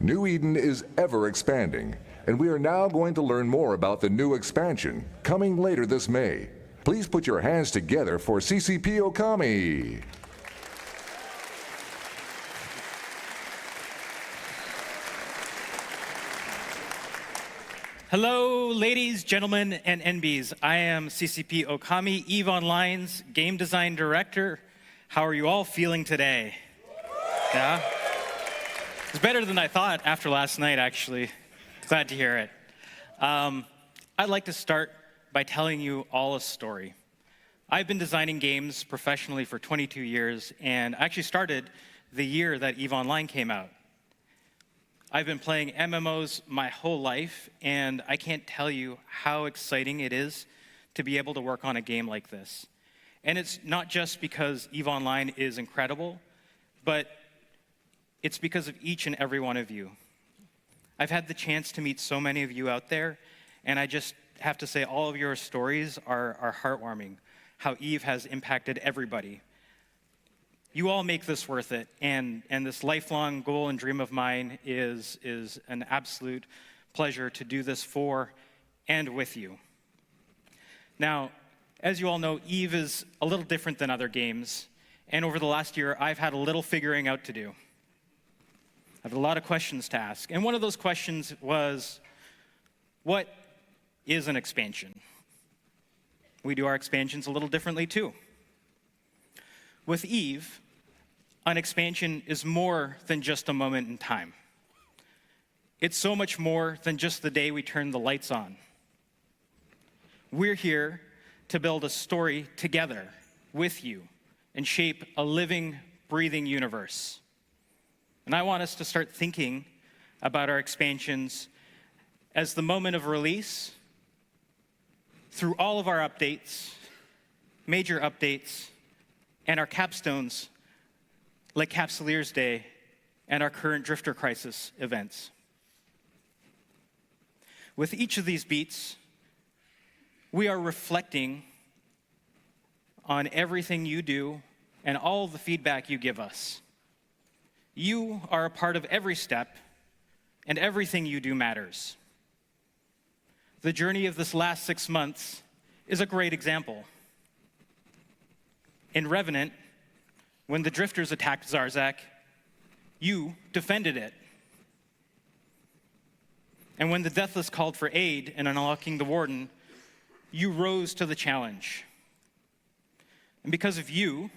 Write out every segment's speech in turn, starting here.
New Eden is ever expanding, and we are now going to learn more about the new expansion coming later this May. Please put your hands together for CCP Okami. Hello, ladies, gentlemen, and NBs. I am CCP Okami, EVE Online's Game Design Director. How are you all feeling today? Yeah? It's better than I thought after last night, actually. Glad to hear it. I'd like to start by telling you all a story. I've been designing games professionally for 22 years, and I actually started the year that EVE Online came out. I've been playing MMOs my whole life, and I can't tell you how exciting it is to be able to work on a game like this. And it's not just because EVE Online is incredible, but it's because of each and every one of you. I've had the chance to meet so many of you out there, and I just have to say all of your stories are heartwarming, how EVE has impacted everybody. You all make this worth it, and this lifelong goal and dream of mine is an absolute pleasure to do this for and with you. Now, as you all know, EVE is a little different than other games, and over the last year, I've had a little figuring out to do. I have a lot of questions to ask, and one of those questions was, what is an expansion? We do our expansions a little differently too. With EVE, an expansion is more than just a moment in time. It's so much more than just the day we turn the lights on. We're here to build a story together with you and shape a living, breathing universe. And I want us to start thinking about our expansions as the moment of release, through all of our updates, major updates, and our capstones, like Capsulier's Day and our current Drifter Crisis events. With each of these beats, we are reflecting on everything you do and all the feedback you give us. You are a part of every step, and everything you do matters. The journey of this last 6 months is a great example. In Revenant, when the Drifters attacked Zarzak, you defended it. And when the Deathless called for aid in unlocking the Warden, you rose to the challenge. And because of you,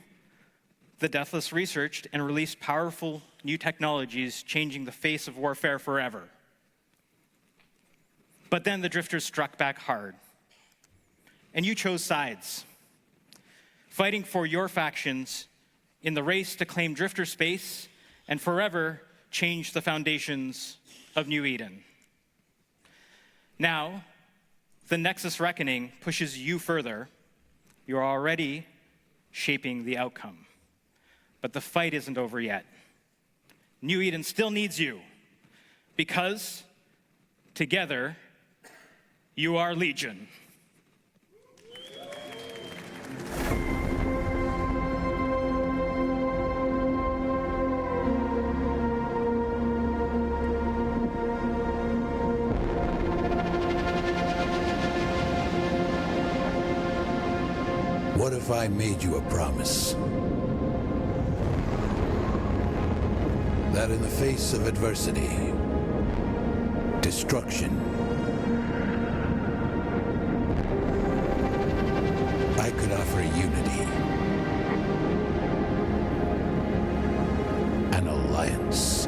the Deathless researched and released powerful new technologies, changing the face of warfare forever. But then the Drifters struck back hard, and you chose sides, fighting for your factions in the race to claim Drifter space and forever change the foundations of New Eden. Now, the Nexus Reckoning pushes you further. You're already shaping the outcome. But the fight isn't over yet. New Eden still needs you, because together, you are Legion. What if I made you a promise? That in the face of adversity, destruction, I could offer unity, an alliance.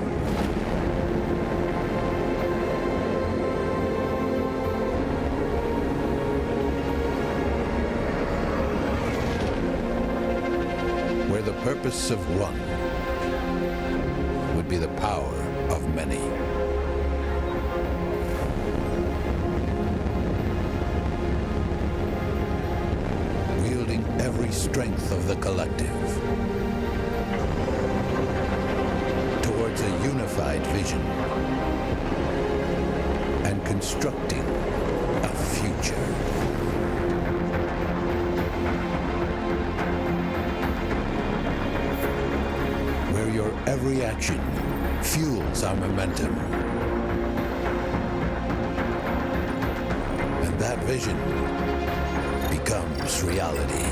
Where the purpose of one would be the power of many. Wielding every strength of the collective towards a unified vision and constructing a future. Where your every action fuels our momentum. And that vision becomes reality.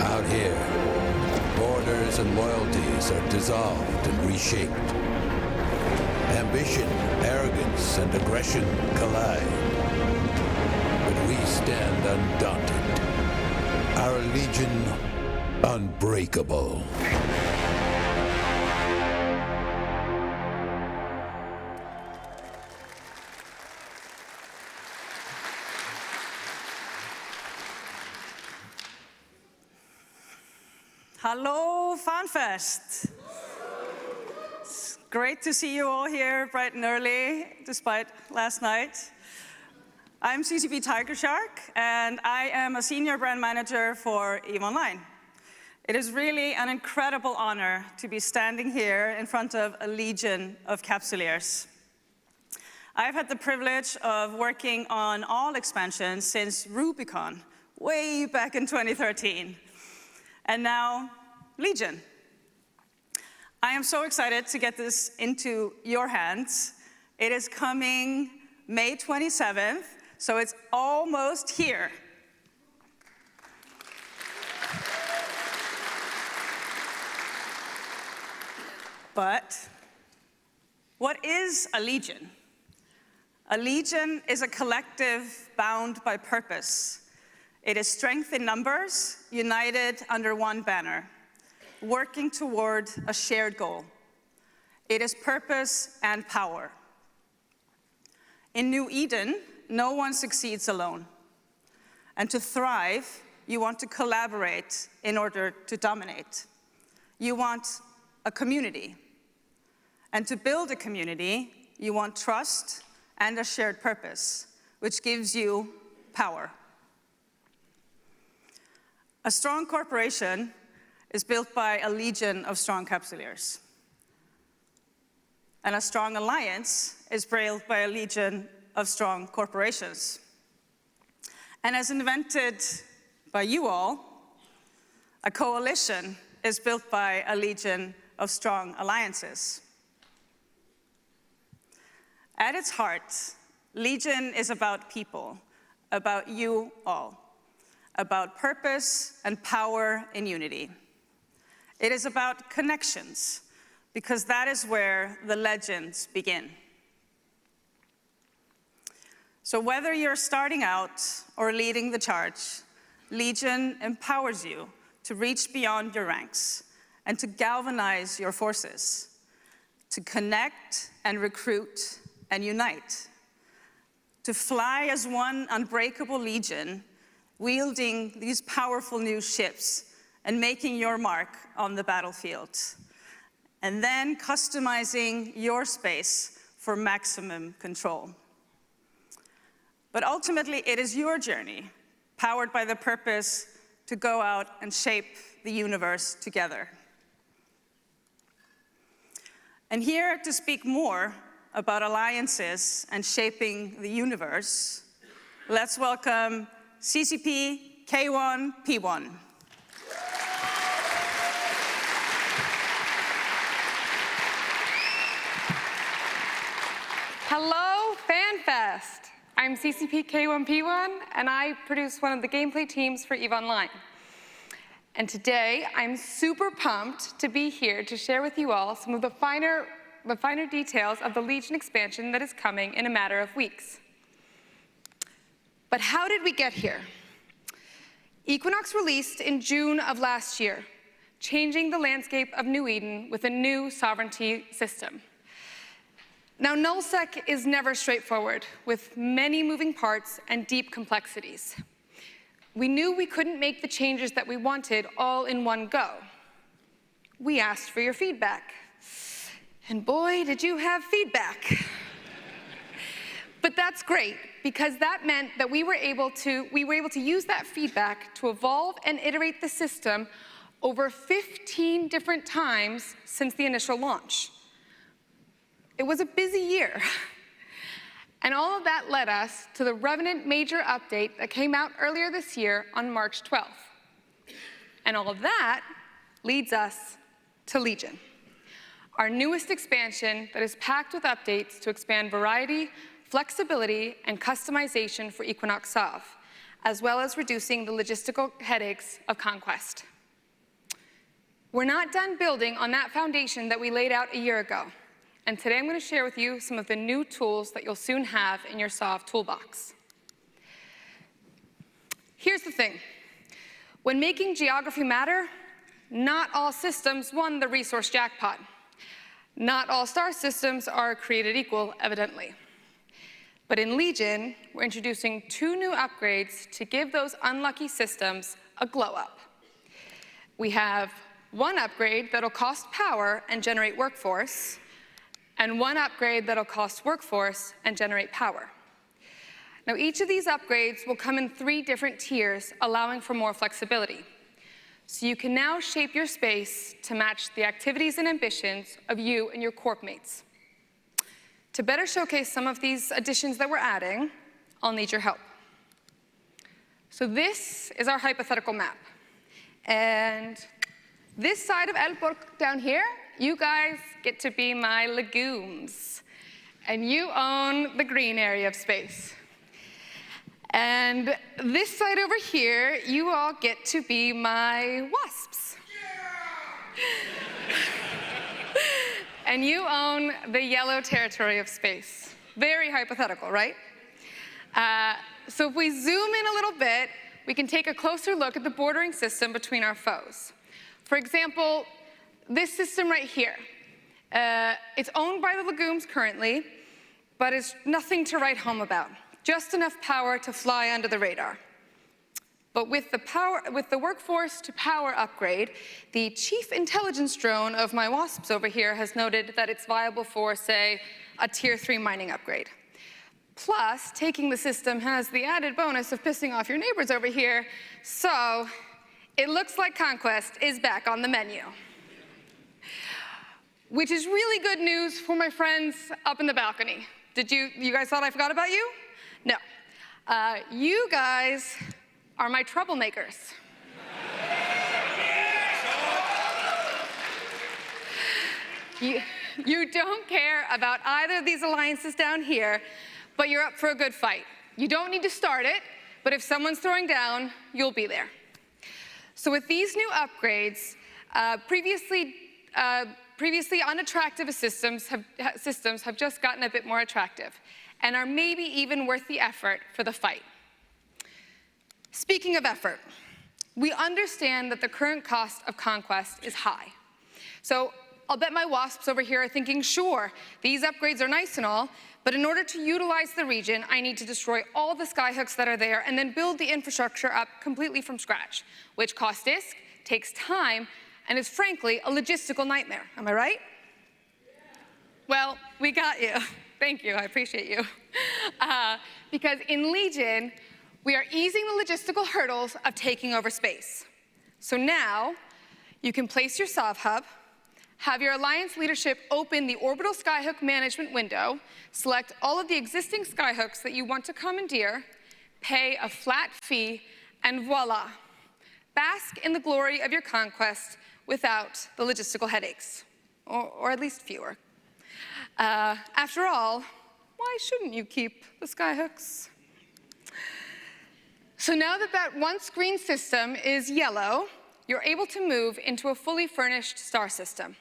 Out here, borders and loyalties are dissolved and reshaped. Ambition, arrogance, and aggression collide. But we stand undaunted. Our legion unbreakable. Hello, Fanfest. It's great to see you all here bright and early, despite last night. I'm CCP Tiger Shark, and I am a senior brand manager for EVE Online. It is really an incredible honor to be standing here in front of a legion of capsuleers. I've had the privilege of working on all expansions since Rubicon, way back in 2013. And now, Legion. I am so excited to get this into your hands. It is coming May 27th, so it's almost here. But what is a legion? A legion is a collective bound by purpose. It is strength in numbers, united under one banner, working toward a shared goal. It is purpose and power. In New Eden, no one succeeds alone. And to thrive, you want to collaborate in order to dominate. You want a community. And to build a community, you want trust and a shared purpose, which gives you power. A strong corporation is built by a legion of strong capsuleers. And a strong alliance is built by a legion of strong corporations. And as invented by you all, a coalition is built by a legion of strong alliances. At its heart, Legion is about people, about you all. About purpose and power in unity. It is about connections, because that is where the legends begin. So whether you're starting out or leading the charge, Legion empowers you to reach beyond your ranks and to galvanize your forces, to connect and recruit and unite, to fly as one unbreakable legion, wielding these powerful new ships and making your mark on the battlefield, and then customizing your space for maximum control. But ultimately, it is your journey, powered by the purpose to go out and shape the universe together. And here to speak more about alliances and shaping the universe, let's welcome CCP K1P1. Hello, Fanfest. I'm CCP K1P1, and I produce one of the gameplay teams for EVE Online. And today, I'm super pumped to be here to share with you all some of the finer details of the Legion expansion that is coming in a matter of weeks. But how did we get here? Equinox released in June of last year, changing the landscape of New Eden with a new sovereignty system. Now, nullsec is never straightforward, with many moving parts and deep complexities. We knew we couldn't make the changes that we wanted all in one go. We asked for your feedback. And boy, did you have feedback. But that's great, because that meant that we were able to use that feedback to evolve and iterate the system over 15 different times since the initial launch. It was a busy year. And all of that led us to the Revenant major update that came out earlier this year on March 12th. And all of that leads us to Legion, our newest expansion that is packed with updates to expand variety, flexibility, and customization for Equinox Sov, as well as reducing the logistical headaches of Conquest. We're not done building on that foundation that we laid out a year ago. And today I'm going to share with you some of the new tools that you'll soon have in your Sov toolbox. Here's the thing. When making geography matter, not all systems won the resource jackpot. Not all star systems are created equal, evidently. But in Legion, we're introducing 2 new upgrades to give those unlucky systems a glow up. We have 1 upgrade that'll cost power and generate workforce, and 1 upgrade that'll cost workforce and generate power. Now, each of these upgrades will come in 3 different tiers, allowing for more flexibility. So you can now shape your space to match the activities and ambitions of you and your corp mates. To better showcase some of these additions that we're adding, I'll need your help. So this is our hypothetical map. And this side of El Porc down here, you guys get to be my legumes. And you own the green area of space. And this side over here, you all get to be my wasps. And you own the yellow territory of space. Very hypothetical, right? So if we zoom in a little bit, we can take a closer look at the bordering system between our foes. For example, this system right here. It's owned by the legumes currently, but it's nothing to write home about. Just enough power to fly under the radar. But with the workforce to power upgrade, the chief intelligence drone of my wasps over here has noted that it's viable for, say, a tier 3 mining upgrade. Plus, taking the system has the added bonus of pissing off your neighbors over here, so it looks like Conquest is back on the menu. Which is really good news for my friends up in the balcony. You guys thought I forgot about you? No. You guys are my troublemakers. You don't care about either of these alliances down here, but you're up for a good fight. You don't need to start it, but if someone's throwing down, you'll be there. So with these new upgrades, previously unattractive systems have just gotten a bit more attractive and are maybe even worth the effort for the fight. Speaking of effort, we understand that the current cost of Conquest is high. So I'll bet my wasps over here are thinking, sure, these upgrades are nice and all, but in order to utilize the region, I need to destroy all the skyhooks that are there and then build the infrastructure up completely from scratch, which costs disk, takes time, and is frankly a logistical nightmare. Am I right? Well, we got you. Thank you, I appreciate you. Because in Legion, we are easing the logistical hurdles of taking over space. So now, you can place your Sov hub, have your alliance leadership open the orbital skyhook management window, select all of the existing skyhooks that you want to commandeer, pay a flat fee, and voila. Bask in the glory of your conquest without the logistical headaches, or at least fewer. After all, why shouldn't you keep the skyhooks? So now that that one-screen system is yellow, you're able to move into a fully furnished star system.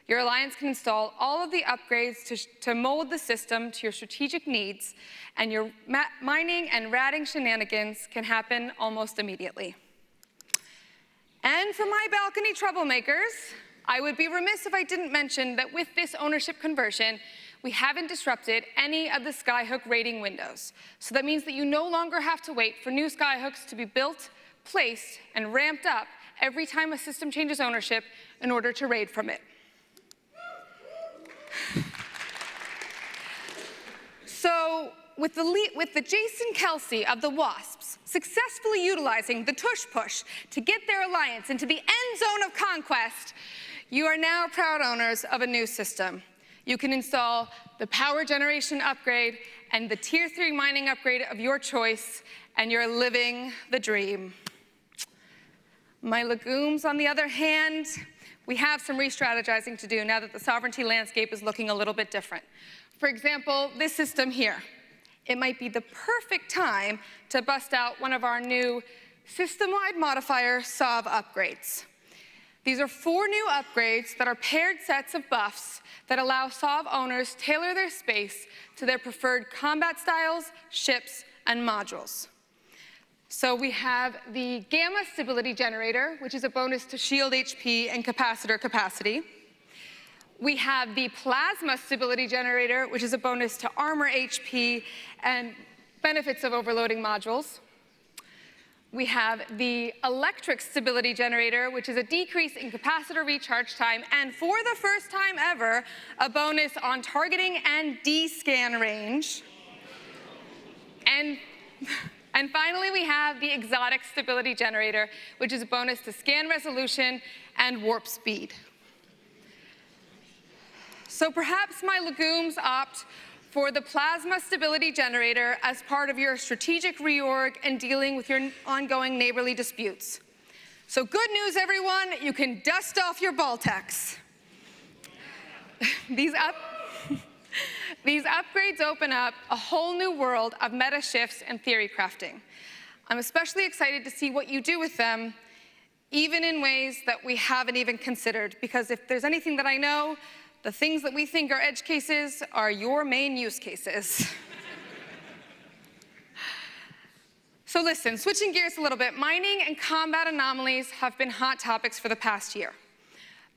Your alliance can install all of the upgrades to mold the system to your strategic needs, and your mining and ratting shenanigans can happen almost immediately. And for my balcony troublemakers, I would be remiss if I didn't mention that with this ownership conversion, we haven't disrupted any of the skyhook rating windows. So that means that you no longer have to wait for new skyhooks to be built, placed, and ramped up every time a system changes ownership in order to raid from it. So with the Jason Kelsey of the Wasps successfully utilizing the tush push to get their alliance into the end zone of conquest, you are now proud owners of a new system. You can install the power generation upgrade and the tier 3 mining upgrade of your choice, and you're living the dream. My legumes, on the other hand, we have some re-strategizing to do now that the sovereignty landscape is looking a little bit different. For example, this system here. It might be the perfect time to bust out one of our new system-wide modifier Sov Upgrades. These are 4 new upgrades that are paired sets of buffs that allow Sov owners to tailor their space to their preferred combat styles, ships, and modules. So we have the Gamma Stability Generator, which is a bonus to shield HP and capacitor capacity. We have the Plasma Stability Generator, which is a bonus to armor HP and benefits of overloading modules. We have the Electric Stability Generator, which is a decrease in capacitor recharge time, and for the first time ever, a bonus on targeting and D-scan range. And finally, we have the Exotic Stability Generator, which is a bonus to scan resolution and warp speed. So perhaps my legumes opt for the Plasma Stability Generator as part of your strategic reorg and dealing with your ongoing neighborly disputes. So good news, everyone, you can dust off your Baltecs. These upgrades open up a whole new world of meta shifts and theory crafting. I'm especially excited to see what you do with them, even in ways that we haven't even considered, because if there's anything that I know, the things that we think are edge cases are your main use cases. So listen, switching gears a little bit, mining and combat anomalies have been hot topics for the past year.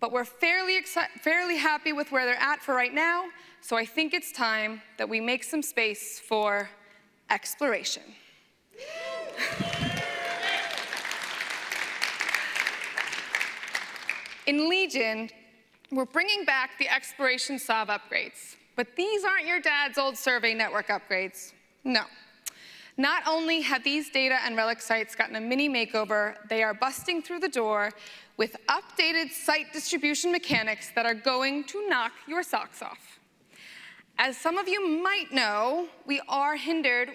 But we're fairly happy with where they're at for right now, so I think it's time that we make some space for exploration. In Legion, we're bringing back the Exploration Sov Upgrades. But these aren't your dad's old survey network upgrades. No. Not only have these data and relic sites gotten a mini makeover, they are busting through the door with updated site distribution mechanics that are going to knock your socks off. As some of you might know, we are hindered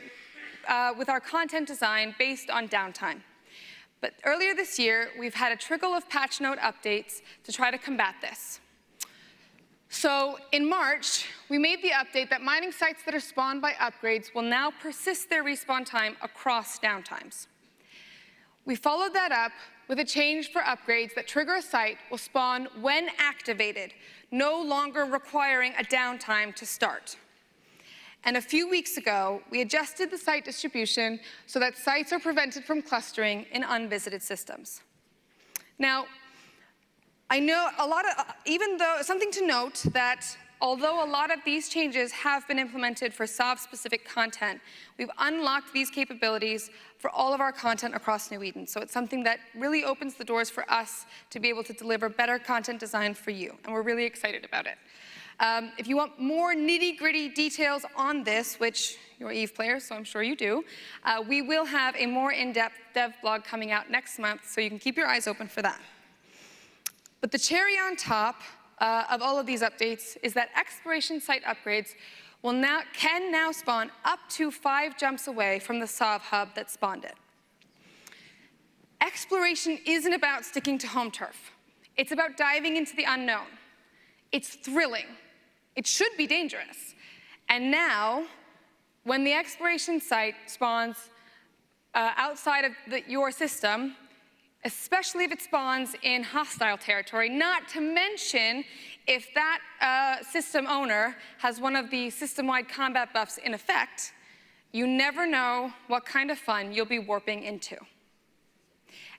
with our content design based on downtime. But earlier this year, we've had a trickle of patch note updates to try to combat this. So in March, we made the update that mining sites that are spawned by upgrades will now persist their respawn time across downtimes. We followed that up with a change for upgrades that trigger a site will spawn when activated, no longer requiring a downtime to start. And a few weeks ago, we adjusted the site distribution so that sites are prevented from clustering in unvisited systems. Now, I know something to note that although a lot of these changes have been implemented for Sov-specific content, we've unlocked these capabilities for all of our content across New Eden. So it's something that really opens the doors for us to be able to deliver better content design for you, and we're really excited about it. If you want more nitty-gritty details on this, which you're EVE players, so I'm sure you do, we will have a more in-depth dev blog coming out next month, so you can keep your eyes open for that. But the cherry on top of all of these updates is that exploration site upgrades can now spawn up to 5 jumps away from the Sov hub that spawned it. Exploration isn't about sticking to home turf. It's about diving into the unknown. It's thrilling. It should be dangerous. And now, when the exploration site spawns outside of your system, especially if it spawns in hostile territory, not to mention if that system owner has one of the system-wide combat buffs in effect, you never know what kind of fun you'll be warping into.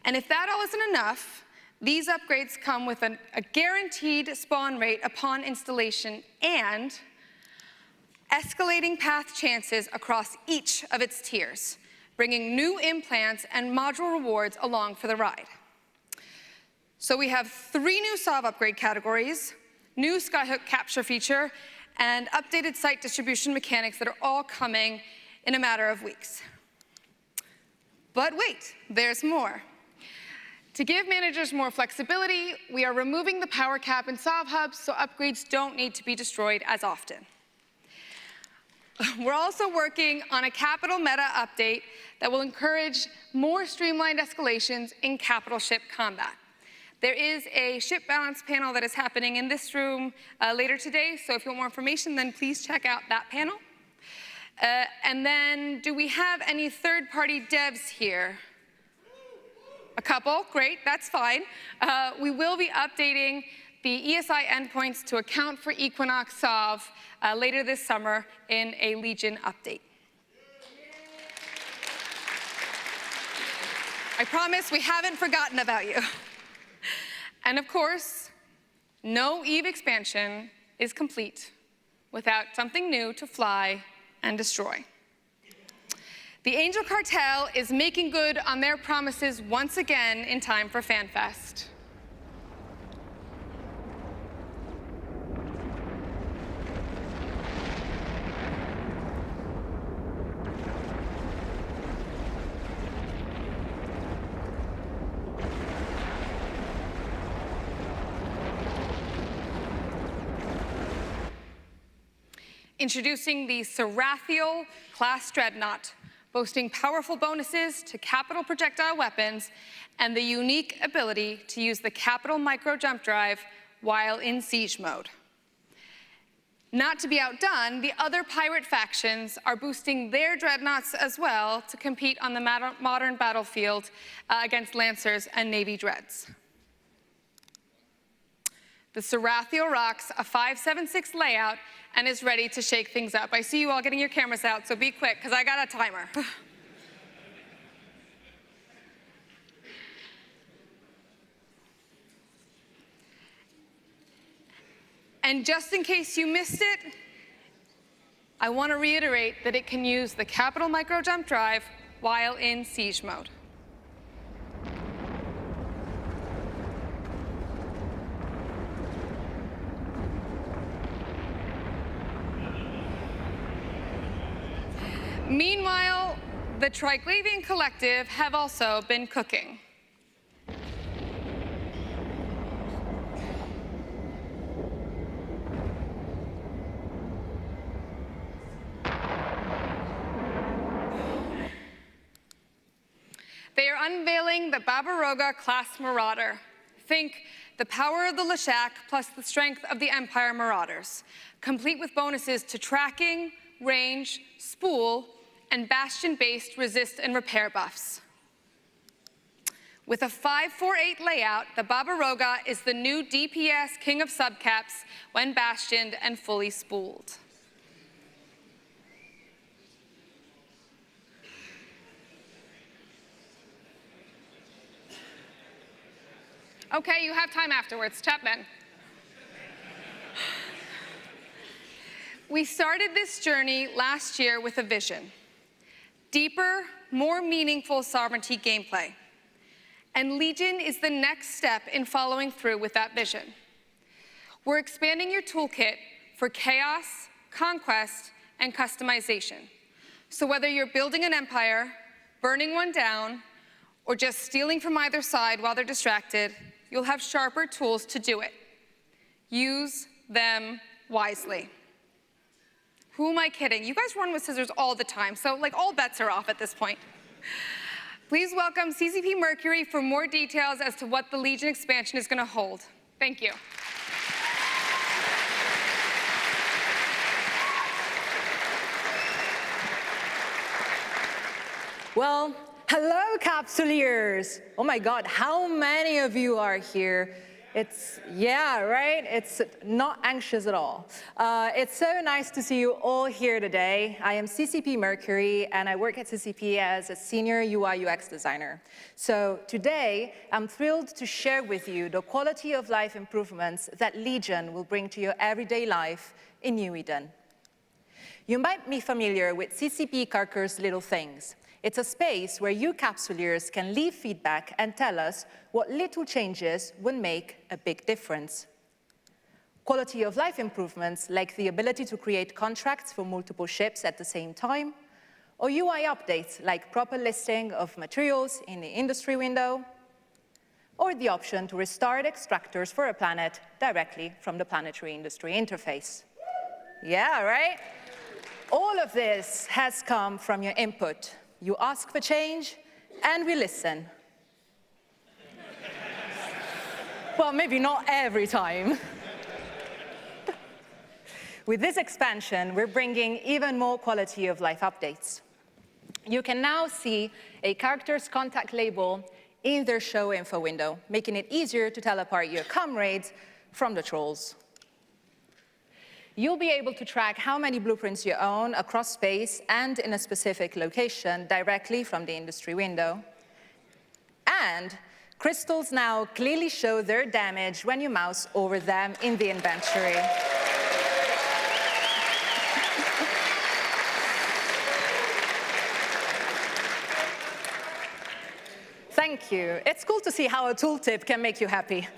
And if that all isn't enough, these upgrades come with a guaranteed spawn rate upon installation and escalating path chances across each of its tiers, bringing new implants and module rewards along for the ride. So we have 3 new Sov upgrade categories, new Skyhook capture feature, and updated site distribution mechanics that are all coming in a matter of weeks. But wait, there's more. To give managers more flexibility, we are removing the power cap in Sov Hubs so upgrades don't need to be destroyed as often. We're also working on a capital meta update that will encourage more streamlined escalations in capital ship combat. There is a ship balance panel that is happening in this room later today, so if you want more information, then please check out that panel. And then, do we have any third-party devs here? A couple, great, that's fine. We will be updating the ESI endpoints to account for Equinox Sov later this summer in a Legion update. I promise we haven't forgotten about you. And of course, no EVE expansion is complete without something new to fly and destroy. The Angel Cartel is making good on their promises once again in time for Fanfest. Introducing the Sarathiel class dreadnought, boasting powerful bonuses to capital projectile weapons and the unique ability to use the capital micro jump drive while in siege mode. Not to be outdone, the other pirate factions are boosting their dreadnoughts as well to compete on the modern battlefield against Lancers and Navy dreads. The Sarathiel rocks a 5.76 layout and is ready to shake things up. I see you all getting your cameras out, so be quick, because I got a timer. And just in case you missed it, I want to reiterate that it can use the capital micro jump drive while in siege mode. Meanwhile, the Triglavian Collective have also been cooking. They are unveiling the Barbaroga class Marauder. Think the power of the Leshak plus the strength of the Empire Marauders, complete with bonuses to tracking, range, spool, and bastion-based resist and repair buffs. With a 5.48 layout, the Barbaroga is the new DPS king of subcaps when bastioned and fully spooled. Okay, you have time afterwards. Chapman. We started this journey last year with a vision. Deeper, more meaningful sovereignty gameplay. And Legion is the next step in following through with that vision. We're expanding your toolkit for chaos, conquest, and customization. So whether you're building an empire, burning one down, or just stealing from either side while they're distracted, you'll have sharper tools to do it. Use them wisely. Who am I kidding? You guys run with scissors all the time, so like all bets are off at this point. Please welcome CCP Mercury for more details as to what the Legion expansion is going to hold. Thank you. Well, hello, Capsuleers. Oh my God, how many of you are here? Yeah, right? It's not anxious at all. It's so nice to see you all here today. I am CCP Mercury, and I work at CCP as a senior UI UX designer. So today, I'm thrilled to share with you the quality of life improvements that Legion will bring to your everyday life in New Eden. You might be familiar with CCP Karker's Little Things. It's a space where you Capsuleers can leave feedback and tell us what little changes would make a big difference. Quality of life improvements, like the ability to create contracts for multiple ships at the same time, or UI updates like proper listing of materials in the industry window, or the option to restart extractors for a planet directly from the planetary industry interface. Yeah, right? All of this has come from your input. You ask for change, and we listen. Well, maybe not every time. With this expansion, we're bringing even more quality of life updates. You can now see a character's contact label in their show info window, making it easier to tell apart your comrades from the trolls. You'll be able to track how many blueprints you own across space and in a specific location directly from the industry window. And crystals now clearly show their damage when you mouse over them in the inventory. Thank you. It's cool to see how a tooltip can make you happy.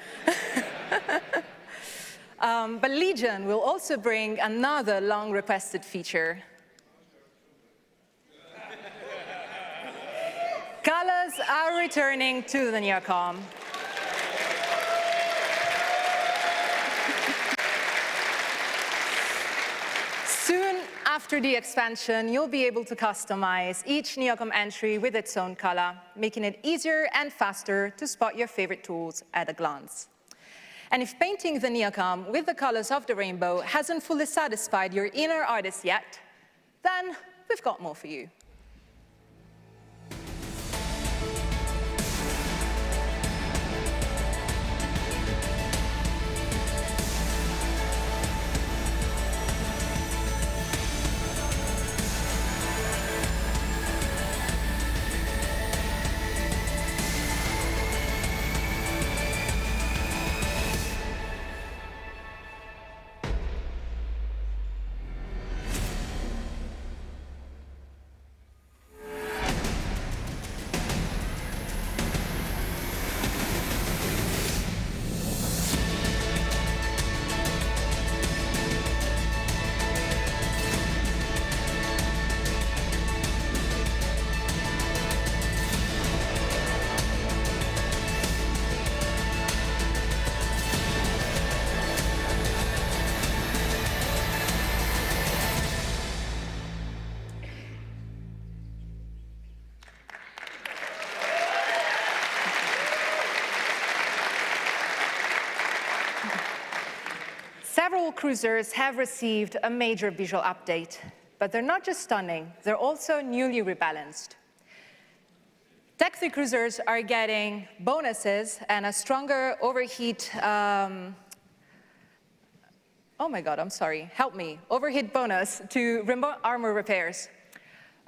But Legion will also bring another long-requested feature. Colors are returning to the Neocom. Soon after the expansion, you'll be able to customize each Neocom entry with its own color, making it easier and faster to spot your favorite tools at a glance. And if painting the Neocom with the colors of the rainbow hasn't fully satisfied your inner artist yet, then we've got more for you. Several cruisers have received a major visual update, but they're not just stunning, they're also newly rebalanced. Tech 3 cruisers are getting bonuses and a stronger overheat, oh my God, I'm sorry, help me, overheat bonus to remote armor repairs.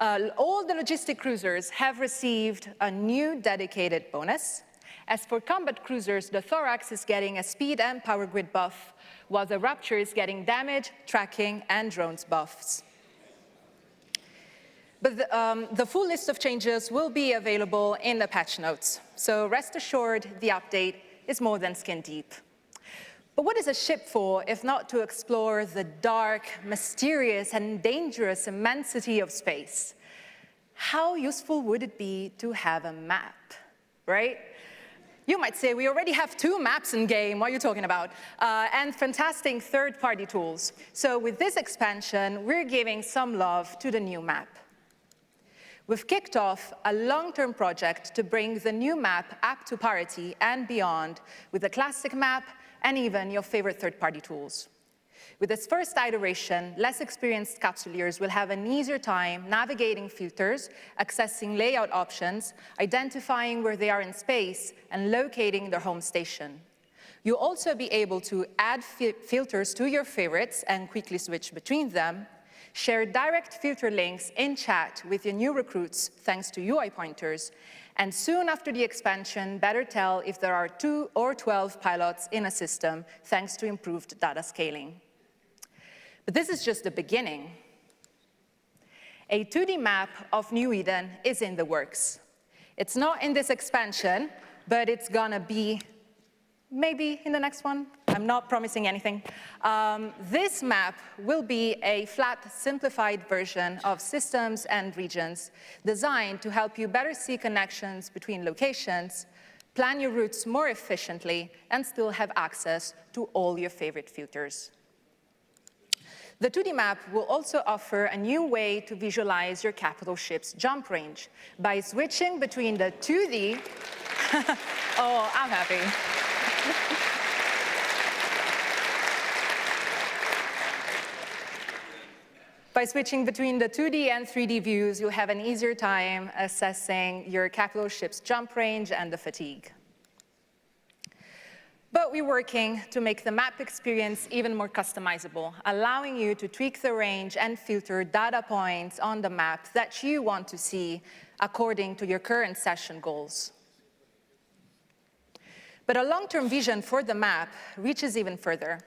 All the logistic cruisers have received a new dedicated bonus. As for combat cruisers, the Thorax is getting a speed and power grid buff, while the Rapture is getting damage, tracking, and drones buffs. But the full list of changes will be available in the patch notes, so rest assured the update is more than skin deep. But what is a ship for if not to explore the dark, mysterious, and dangerous immensity of space? How useful would it be to have a map, right? You might say, we already have 2 maps in game, what are you talking about? And fantastic third-party tools. So with this expansion, we're giving some love to the new map. We've kicked off a long-term project to bring the new map up to parity and beyond with a classic map and even your favorite third-party tools. With this first iteration, less experienced capsuleers will have an easier time navigating filters, accessing layout options, identifying where they are in space, and locating their home station. You'll also be able to add filters to your favorites and quickly switch between them, share direct filter links in chat with your new recruits thanks to UI pointers, and soon after the expansion, better tell if there are 2 or 12 pilots in a system thanks to improved data scaling. But this is just the beginning. A 2D map of New Eden is in the works. It's not in this expansion, but it's gonna be maybe in the next one. I'm not promising anything. This map will be a flat, simplified version of systems and regions designed to help you better see connections between locations, plan your routes more efficiently, and still have access to all your favorite filters. The 2D map will also offer a new way to visualize your capital ship's jump range by switching between the 2D... Oh, I'm happy. By switching between the 2D and 3D views, you'll have an easier time assessing your capital ship's jump range and the fatigue. But we're working to make the map experience even more customizable, allowing you to tweak the range and filter data points on the map that you want to see according to your current session goals. But a long-term vision for the map reaches even further.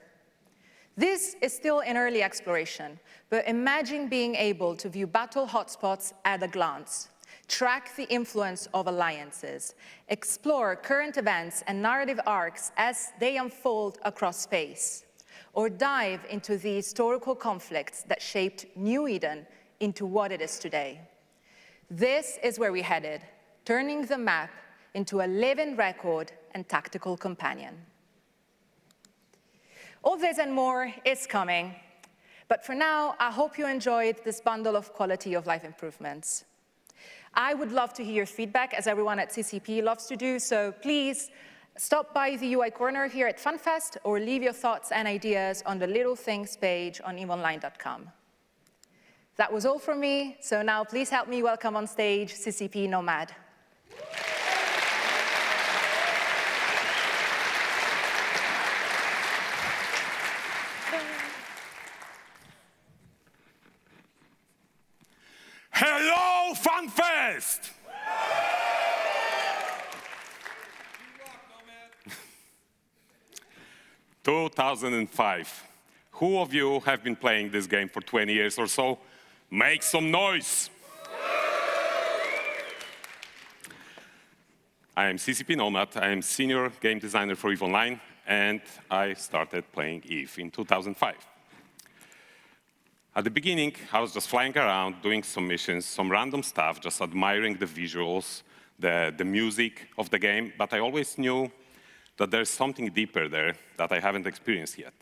This is still in early exploration, but imagine being able to view battle hotspots at a glance, track the influence of alliances, explore current events and narrative arcs as they unfold across space, or dive into the historical conflicts that shaped New Eden into what it is today. This is where we're headed, turning the map into a living record and tactical companion. All this and more is coming, but for now, I hope you enjoyed this bundle of quality of life improvements. I would love to hear your feedback, as everyone at CCP loves to do, so please stop by the UI Corner here at Fanfest or leave your thoughts and ideas on the Little Things page on eveonline.com. That was all from me, so now please help me welcome on stage CCP Nomad. Hello, Fanfest! 2005. Who of you have been playing this game for 20 years or so? Make some noise! I am CCP Nomad. I am senior game designer for EVE Online, and I started playing EVE in 2005. At the beginning, I was just flying around, doing some missions, some random stuff, just admiring the visuals, the music of the game, but I always knew that there's something deeper there that I haven't experienced yet.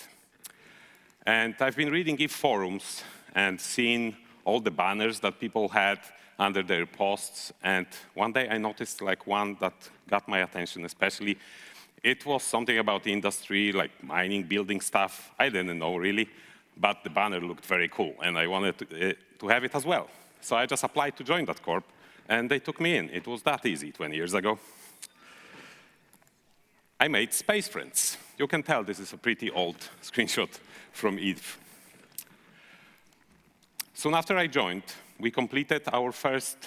And I've been reading EVE forums and seeing all the banners that people had under their posts, and one day I noticed one that got my attention especially. It was something about the industry, like mining, building stuff. I didn't know really. But the banner looked very cool, and I wanted to have it as well. So I just applied to join that corp, and they took me in. It was that easy 20 years ago. I made space friends. You can tell this is a pretty old screenshot from EVE. Soon after I joined, we completed our first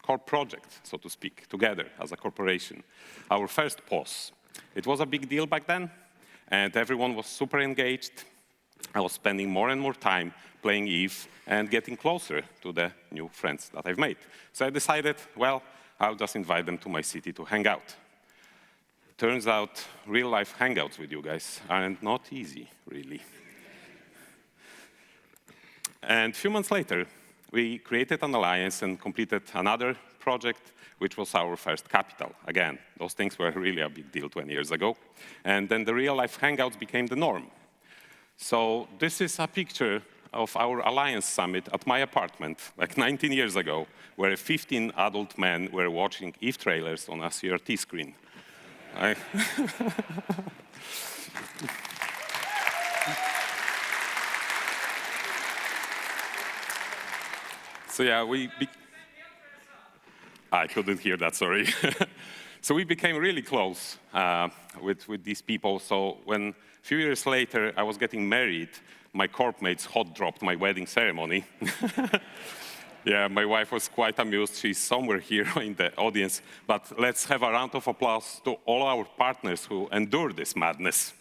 corp project, so to speak, together as a corporation, our first POS. It was a big deal back then, and everyone was super engaged. I was spending more and more time playing EVE and getting closer to the new friends that I've made. So I decided, well, I'll just invite them to my city to hang out. Turns out, real-life hangouts with you guys aren't not easy, really. And a few months later, we created an alliance and completed another project, which was our first capital. Again, those things were really a big deal 20 years ago. And then the real-life hangouts became the norm. So this is a picture of our Alliance Summit at my apartment, like 19 years ago, where 15 adult men were watching EVE trailers on a CRT screen. So yeah, I couldn't hear that, sorry. So we became really close with these people. So when a few years later I was getting married, my corp mates hot dropped my wedding ceremony. Yeah, my wife was quite amused. She's somewhere here in the audience. But let's have a round of applause to all our partners who endure this madness.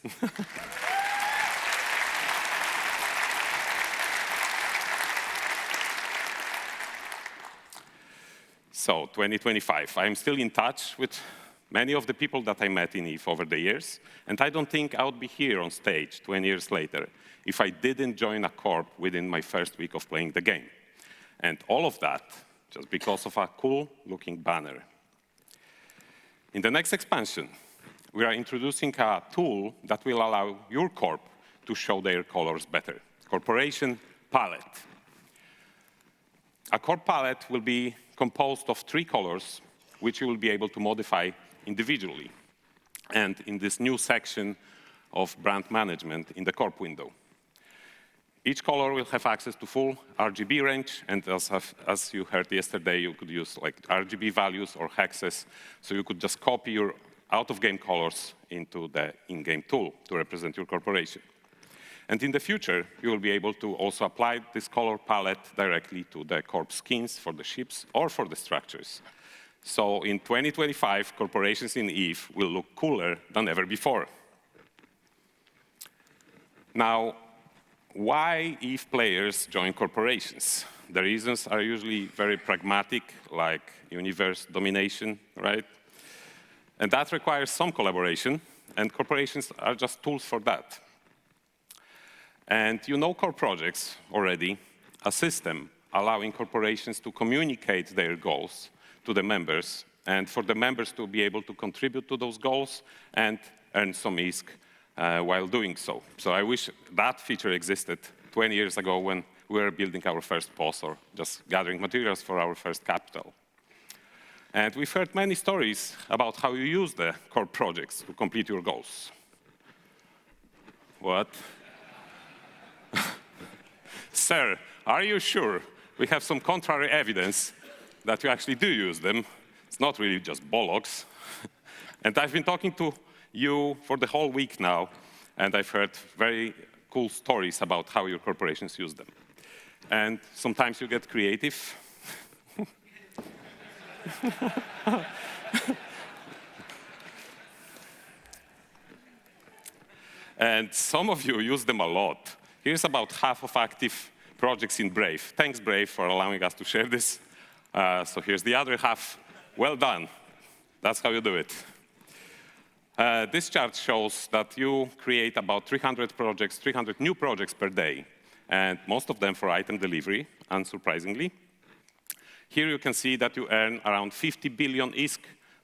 So 2025, I'm still in touch with many of the people that I met in EVE over the years, and I don't think I would be here on stage 20 years later if I didn't join a corp within my first week of playing the game. And all of that just because of a cool-looking banner. In the next expansion, we are introducing a tool that will allow your corp to show their colors better. Corporation palette. A corp palette will be composed of 3 colors, which you will be able to modify individually, and in this new section of brand management in the corp window. Each color will have access to full RGB range, and as you heard yesterday, you could use like RGB values or hexes, so you could just copy your out-of-game colors into the in-game tool to represent your corporation. And in the future, you will be able to also apply this color palette directly to the corp skins for the ships or for the structures. So in 2025, corporations in EVE will look cooler than ever before. Now, why EVE players join corporations? The reasons are usually very pragmatic, like universe domination, right? And that requires some collaboration, and corporations are just tools for that. And you know core projects already, a system allowing corporations to communicate their goals to the members, and for the members to be able to contribute to those goals and earn some ISK while doing so. So I wish that feature existed 20 years ago when we were building our first POS or just gathering materials for our first capital. And we've heard many stories about how you use the core projects to complete your goals. What? Sir, are you sure? We have some contrary evidence that you actually do use them. It's not really just bollocks. And I've been talking to you for the whole week now, and I've heard very cool stories about how your corporations use them. And sometimes you get creative. And some of you use them a lot. Here's about half of active projects in Brave. Thanks, Brave, for allowing us to share this. So here's the other half. Well done. That's how you do it. This chart shows that you create about 300 new projects per day, and most of them for item delivery, unsurprisingly. Here you can see that you earn around 50 billion ISK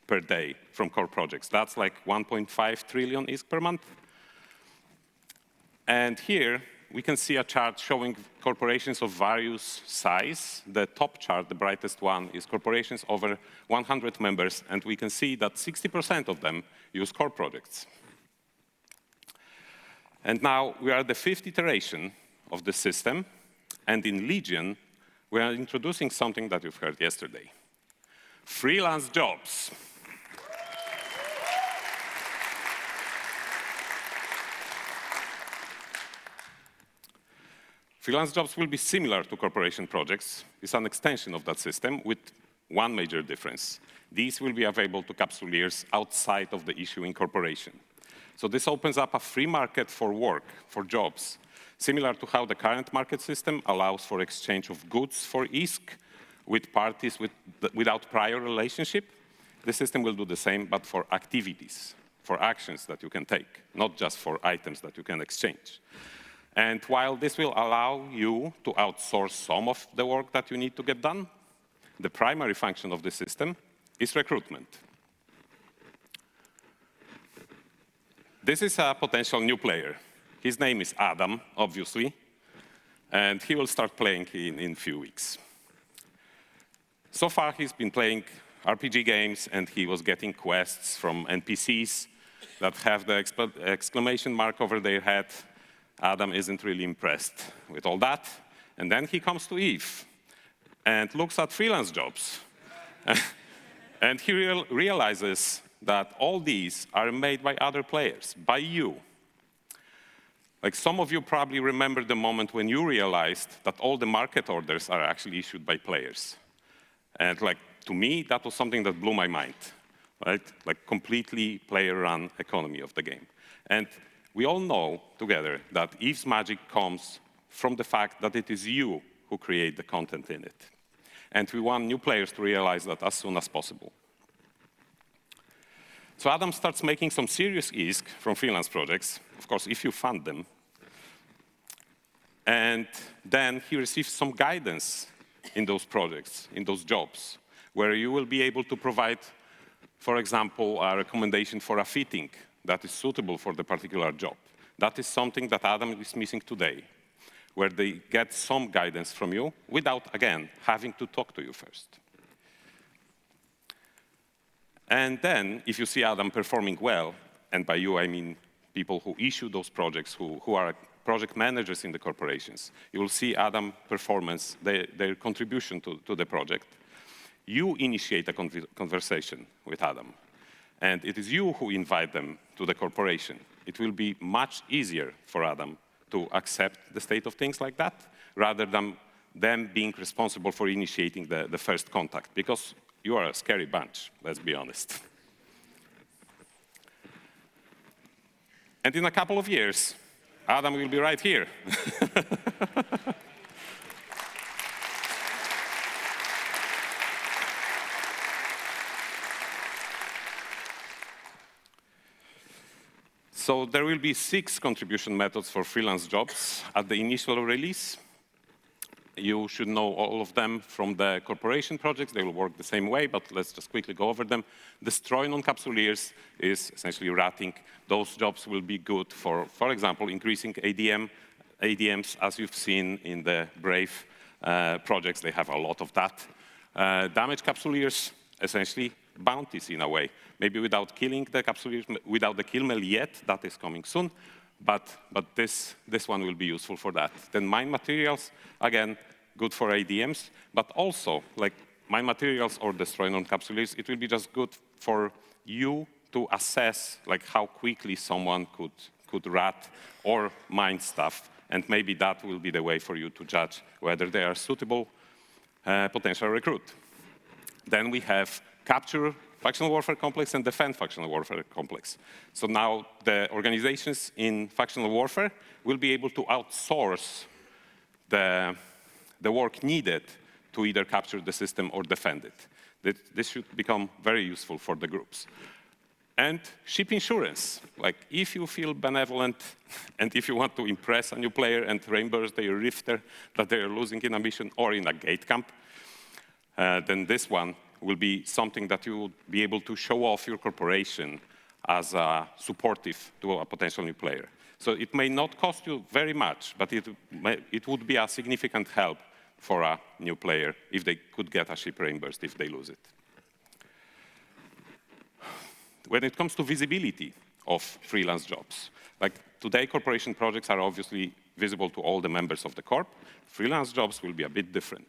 per day from core projects. That's like 1.5 trillion ISK per month. And here we can see a chart showing corporations of various size. The top chart, the brightest one, is corporations over 100 members, and we can see that 60% of them use core projects. And now we are at the 5th iteration of the system, and in Legion, we are introducing something that you've heard yesterday. Freelance Jobs. Freelance Jobs will be similar to corporation projects. It's an extension of that system with one major difference. These will be available to capsuleers outside of the issuing corporation. So this opens up a free market for work, for jobs, similar to how the current market system allows for exchange of goods for ISK with parties without prior relationship. The system will do the same, but for activities, for actions that you can take, not just for items that you can exchange. And while this will allow you to outsource some of the work that you need to get done, the primary function of the system is recruitment. This is a potential new player. His name is Adam, obviously, and he will start playing in a few weeks. So far, he's been playing RPG games, and he was getting quests from NPCs that have the exclamation mark over their head. Adam isn't really impressed with all that. And then he comes to EVE and looks at freelance jobs. And he realizes that all these are made by other players, by you. Like some of you probably remember the moment when you realized that all the market orders are actually issued by players. And like to me, that was something that blew my mind, right? Like completely player-run economy of the game. And we all know together that EVE's magic comes from the fact that it is you who create the content in it. And we want new players to realize that as soon as possible. So Adam starts making some serious ISK from freelance projects, of course, if you fund them. And then he receives some guidance in those projects, in those jobs, where you will be able to provide, for example, a recommendation for a fitting that is suitable for the particular job. That is something that Adam is missing today, where they get some guidance from you without, again, having to talk to you first. And then, if you see Adam performing well, and by you I mean people who issue those projects, who are project managers in the corporations, you will see Adam performance, their contribution to the project. You initiate a conversation with Adam, and it is you who invite them to the corporation. It will be much easier for Adam to accept the state of things like that, rather than them being responsible for initiating the first contact, because you are a scary bunch, let's be honest. And in a couple of years, Adam will be right here. So there will be 6 contribution methods for freelance jobs at the initial release. You should know all of them from the corporation projects. They will work the same way, but let's just quickly go over them. Destroy non-capsuleers is essentially ratting. Those jobs will be good for example, increasing ADMs, as you've seen in the Brave projects. They have a lot of that. Damage capsuleers, essentially bounties in a way. Maybe without killing the capsuleers, without the kill mail yet, that is coming soon. But this one will be useful for that. Then mine materials, again, good for ADMs, but also, like mine materials or destroy non-capsuleers, it will be just good for you to assess like how quickly someone could rat or mine stuff, and maybe that will be the way for you to judge whether they are suitable potential recruit. Then we have capture factional warfare complex and defend factional warfare complex. So now the organizations in factional warfare will be able to outsource the work needed to either capture the system or defend it. This should become very useful for the groups. And ship insurance. Like if you feel benevolent and if you want to impress a new player and reimburse their rifter that they are losing in a mission or in a gate camp, then this one will be something that you will be able to show off your corporation as supportive to a potential new player. So it may not cost you very much, but it would be a significant help for a new player if they could get a ship reimbursed if they lose it. When it comes to visibility of freelance jobs, like today corporation projects are obviously visible to all the members of the corp. Freelance jobs will be a bit different.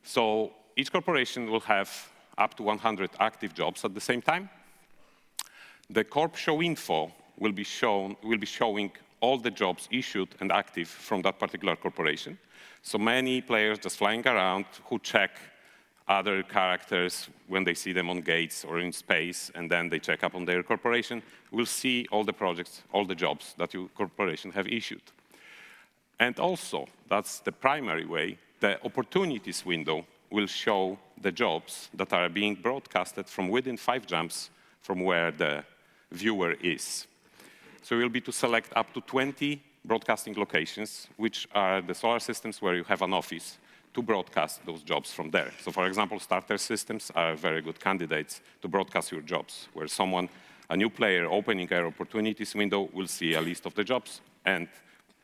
So each corporation will have up to 100 active jobs at the same time. The corp show info will be showing all the jobs issued and active from that particular corporation. So many players just flying around who check other characters when they see them on gates or in space, and then they check up on their corporation, will see all the projects, all the jobs that your corporation have issued. And also, that's the primary way, the opportunities window will show the jobs that are being broadcasted from within 5 jumps from where the viewer is. So you'll be to select up to 20 broadcasting locations, which are the solar systems where you have an office, to broadcast those jobs from there. So for example, starter systems are very good candidates to broadcast your jobs, where someone, a new player opening our opportunities window will see a list of the jobs and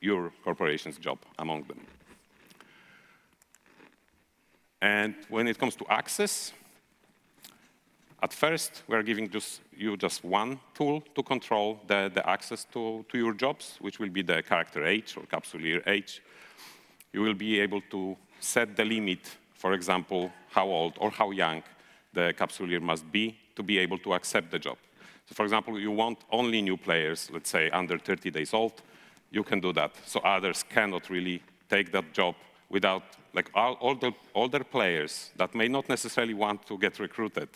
your corporation's job among them. And when it comes to access, at first, we're giving you just one tool to control the access to your jobs, which will be the character age or capsuleer age. You will be able to set the limit, for example, how old or how young the capsuleer must be to be able to accept the job. So for example, you want only new players, let's say under 30 days old, you can do that. So others cannot really take that job without, like all the older players that may not necessarily want to get recruited.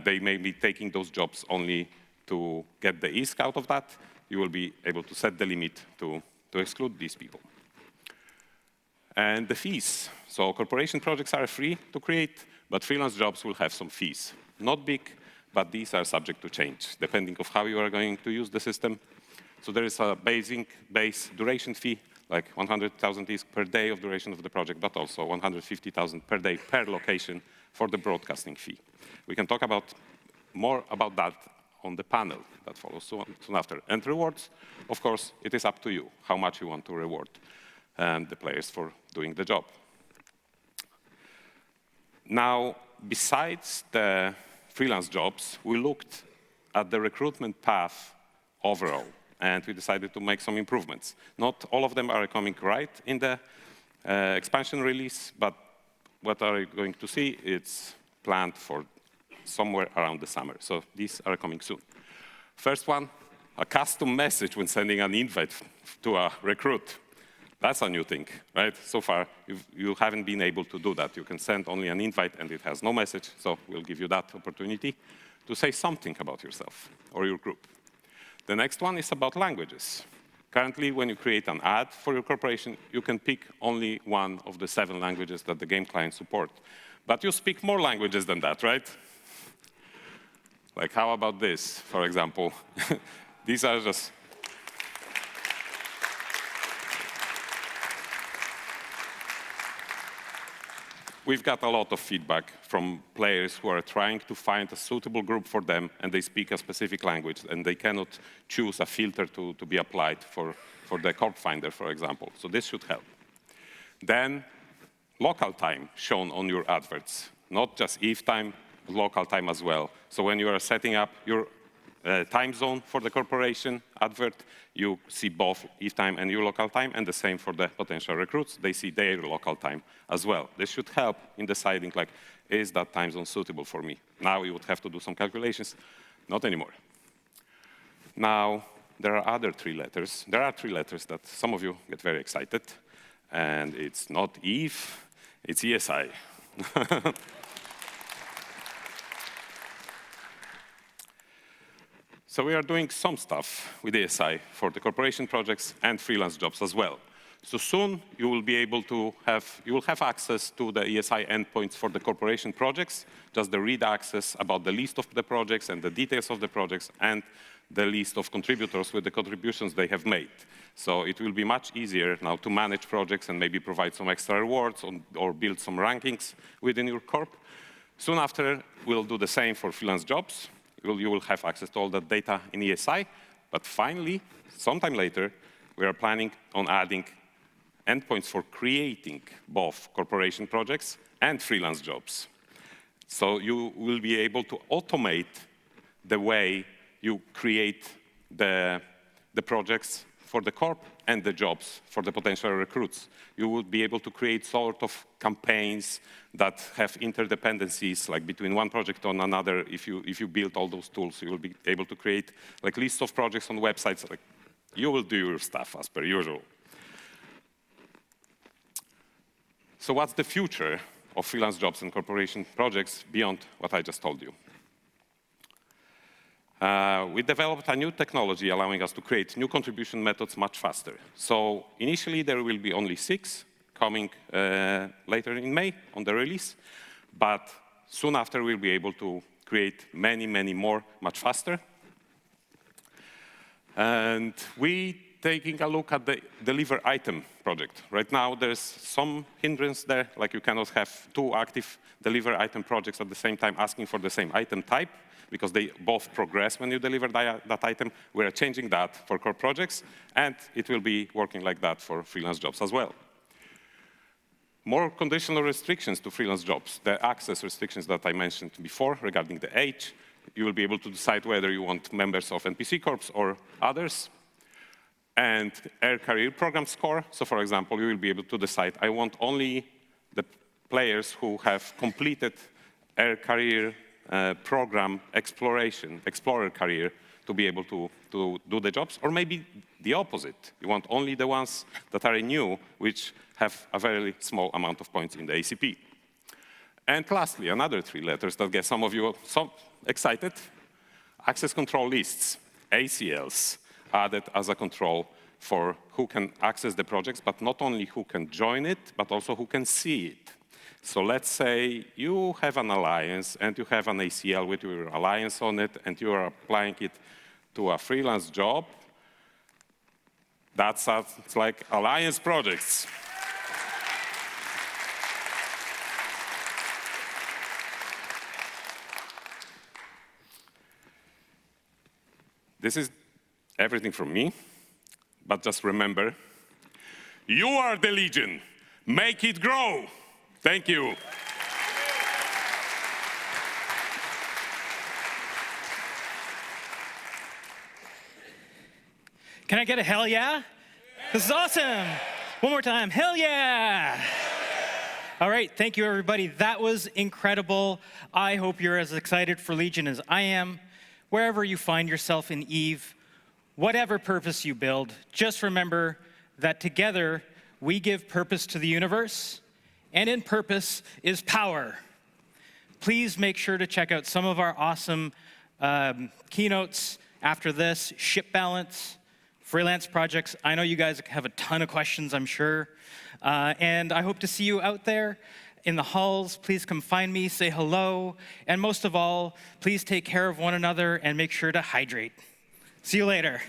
They may be taking those jobs only to get the ISK out of that. You will be able to set the limit to exclude these people. And the fees. So corporation projects are free to create, but freelance jobs will have some fees. Not big, but these are subject to change, depending on how you are going to use the system. So there is a base duration fee, like 100,000 is per day of duration of the project, but also 150,000 per day per location for the broadcasting fee. We can talk more about that on the panel that follows soon after. And rewards, of course, it is up to you how much you want to reward the players for doing the job. Now, besides the freelance jobs, we looked at the recruitment path overall, and we decided to make some improvements. Not all of them are coming right in the expansion release, but what are you going to see? It's planned for somewhere around the summer. So these are coming soon. First one, a custom message when sending an invite to a recruit. That's a new thing, right? So far, you haven't been able to do that. You can send only an invite and it has no message, so we'll give you that opportunity to say something about yourself or your group. The next one is about languages. Currently, when you create an ad for your corporation, you can pick only one of the 7 languages that the game client support. But you speak more languages than that, right? Like, how about this, for example? These are just... We've got a lot of feedback from players who are trying to find a suitable group for them, and they speak a specific language, and they cannot choose a filter to be applied for the corp finder, for example. So this should help. Then, local time shown on your adverts. Not just EVE time, but local time as well. So when you are setting up your time zone for the corporation advert, you see both EVE time and your local time, and the same for the potential recruits. They see their local time as well. This should help in deciding, like, is that time zone suitable for me? Now you would have to do some calculations. Not anymore. Now, there are other 3 letters. There are 3 letters that some of you get very excited, and it's not EVE, it's ESI. So we are doing some stuff with ESI for the corporation projects and freelance jobs as well. So soon you will be able to have access to the ESI endpoints for the corporation projects, just the read access about the list of the projects and the details of the projects and the list of contributors with the contributions they have made. So it will be much easier now to manage projects and maybe provide some extra rewards or build some rankings within your corp. Soon after, we'll do the same for freelance jobs. You will have access to all that data in ESI. But finally, sometime later, we are planning on adding endpoints for creating both corporation projects and freelance jobs. So you will be able to automate the way you create the projects for the corp and the jobs for the potential recruits. You will be able to create sort of campaigns that have interdependencies, like between one project and another. If you build all those tools, you will be able to create like lists of projects on websites. Like, you will do your stuff as per usual. So what's the future of freelance jobs and corporation projects beyond what I just told you? We developed a new technology allowing us to create new contribution methods much faster. So initially, there will be only 6 coming later in May on the release. But soon after, we'll be able to create many, many more much faster. And we taking a look at the deliver item project. Right now, there's some hindrance there, like you cannot have 2 active deliver item projects at the same time asking for the same item type, because they both progress when you deliver that item. We're changing that for core projects, and it will be working like that for freelance jobs as well. More conditional restrictions to freelance jobs, the access restrictions that I mentioned before regarding the age. You will be able to decide whether you want members of NPC Corps or others. And Air Career Program score. So for example, you will be able to decide, I want only the players who have completed Air Career Program Explorer Career to be able to do the jobs, or maybe the opposite. You want only the ones that are new, which have a very small amount of points in the ACP. And lastly, another 3 letters that get some of you so excited. Access control lists, ACLs, added as a control for who can access the projects, but not only who can join it, but also who can see it. So let's say you have an alliance and you have an ACL with your alliance on it and you are applying it to a freelance job. It's like alliance projects. This is everything from me, but just remember, you are the Legion. Make it grow. Thank you. Can I get a hell yeah? This is awesome. One more time, hell yeah. All right, thank you everybody. That was incredible. I hope you're as excited for Legion as I am. Wherever you find yourself in EVE, whatever purpose you build, just remember that together we give purpose to the universe, and in purpose is power. Please make sure to check out some of our awesome keynotes after this, ship balance, freelance projects. I know you guys have a ton of questions, I'm sure. And I hope to see you out there in the halls. Please come find me, say hello. And most of all, please take care of one another and make sure to hydrate. See you later.